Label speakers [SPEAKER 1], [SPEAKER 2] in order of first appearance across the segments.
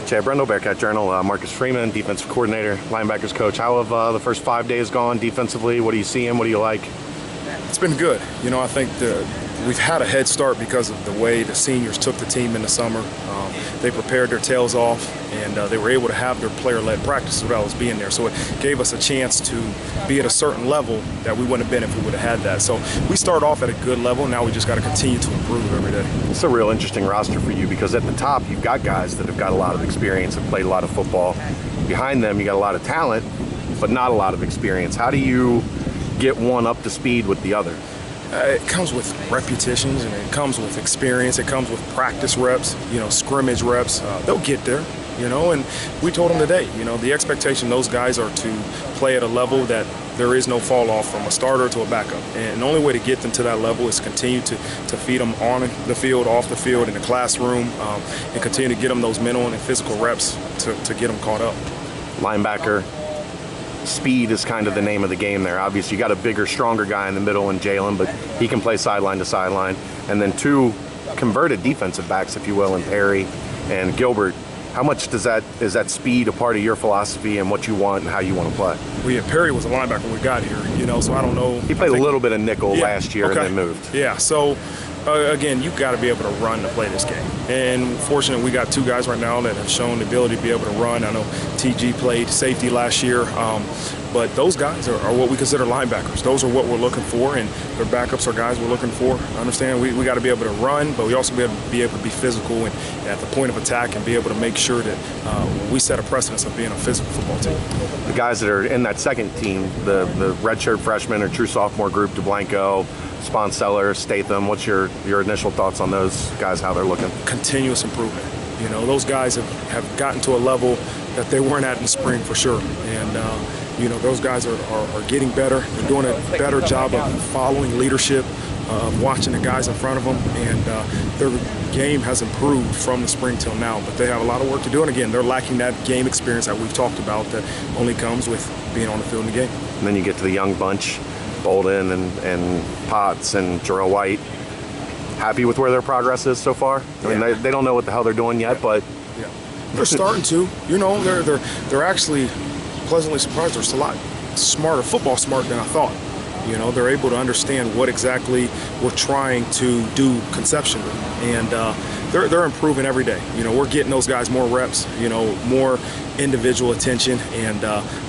[SPEAKER 1] Chad Brendel, Bearcat Journal. Marcus Freeman, defensive coordinator, linebackers coach. How have the first 5 days gone defensively? What are you seeing? What do you like?
[SPEAKER 2] It's been good. You know, I think we've had a head start because of the way the seniors took the team in the summer. They prepared their tails off, and they were able to have their player-led practice without us being there. So it gave us a chance to be at a certain level that we wouldn't have been if we would have had that. So we start off at a good level. Now we just got to continue to improve every day.
[SPEAKER 1] It's a real interesting roster for you because at the top you've got guys that have got a lot of experience and played a lot of football. Behind them you got a lot of talent, but not a lot of experience. How do you get one up to speed with the other?
[SPEAKER 2] It comes with repetitions, and it comes with experience. It comes with practice reps, you know, scrimmage reps. They'll get there, you know, and we told them today, you know, the expectation those guys are to play at a level that there is no fall off from a starter to a backup. And the only way to get them to that level is continue to feed them on the field, off the field, in the classroom, and continue to get them those mental and physical reps to get them caught up.
[SPEAKER 1] Linebacker. Speed is kind of the name of the game there. Obviously, you got a bigger, stronger guy in the middle in Jalen, but he can play sideline to sideline. And then two converted defensive backs, if you will, in Perry and Gilbert. How much is that speed a part of your philosophy and what you want and how you want to play?
[SPEAKER 2] Well, yeah, Perry was a linebacker when we got here, you know, so I don't know.
[SPEAKER 1] He played a little bit of nickel last year and then moved.
[SPEAKER 2] Yeah, so again, you've got to be able to run to play this game. And fortunately, we got two guys right now that have shown the ability to be able to run. I know TG played safety last year, but those guys are what we consider linebackers. Those are what we're looking for, and their backups are guys we're looking for. I understand we got to be able to run, but we also be able to be physical and at the point of attack and be able to make sure that we set a precedence of being a physical football team.
[SPEAKER 1] The guys that are in that second team, the redshirt freshman or true sophomore group, DeBlanco, Sponseller, Statham, what's your initial thoughts on those guys, how they're looking?
[SPEAKER 2] Continuous improvement. You know, those guys have gotten to a level that they weren't at in the spring for sure. And, you know, those guys are getting better. They're doing a better job of following leadership, of watching the guys in front of them. And their game has improved from the spring till now. But they have a lot of work to do. And, again, they're lacking that game experience that we've talked about that only comes with being on the field in the game.
[SPEAKER 1] And then you get to the young bunch. Bolden and Potts and Jarrell White. Happy with where their progress is so far? I mean, they don't know what the hell they're doing yet, but
[SPEAKER 2] they're starting to. You know, they're actually pleasantly surprised. They're a lot smarter, football smart than I thought. You know, they're able to understand what exactly we're trying to do conceptually, and they're improving every day. You know, we're getting those guys more reps. You know, more individual attention, and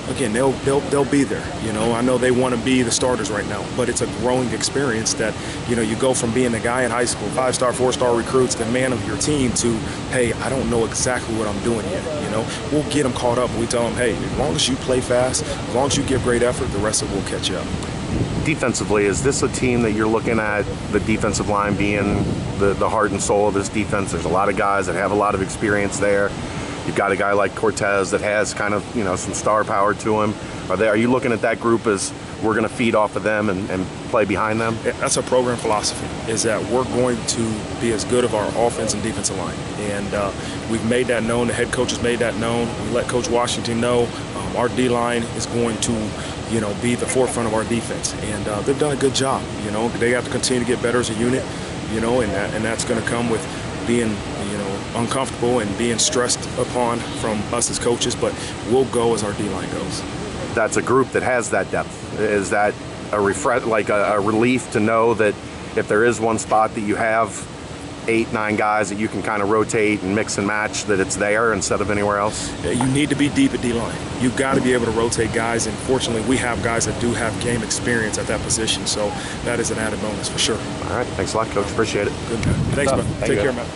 [SPEAKER 2] again, they'll be there. You know, I know they want to be the starters right now, but it's a growing experience that, you know, you go from being the guy in high school, 5-star, 4-star recruits, the man of your team, to, hey, I don't know exactly what I'm doing yet. You know, we'll get them caught up. We tell them, hey, as long as you play fast, as long as you give great effort, the rest of it will catch you up.
[SPEAKER 1] Defensively, is this a team that you're looking at, the defensive line being the heart and soul of this defense? There's a lot of guys that have a lot of experience there. You've got a guy like Cortez that has kind of, you know, some star power to him. Are you looking at that group as we're going to feed off of them and play behind them?
[SPEAKER 2] That's a program philosophy, is that we're going to be as good of our offense and defensive line. And we've made that known. The head coach has made that known. We let Coach Washington know our D-line is going to, you know, be the forefront of our defense. And they've done a good job. You know, they have to continue to get better as a unit, you know, and that's going to come with being, you know, uncomfortable and being stressed upon from us as coaches, but we'll go as our D-line goes.
[SPEAKER 1] That's a group that has that depth. Is that a relief to know that if there is one spot that you have 8-9 guys that you can kind of rotate and mix and match, that it's there instead of anywhere else?
[SPEAKER 2] You need to be deep at D-line. You've got to be able to rotate guys, and fortunately we have guys that do have game experience at that position, so that is an added bonus for sure.
[SPEAKER 1] All right, thanks a lot, Coach. Appreciate it.
[SPEAKER 2] Good, man. Thanks, man. Take care, man.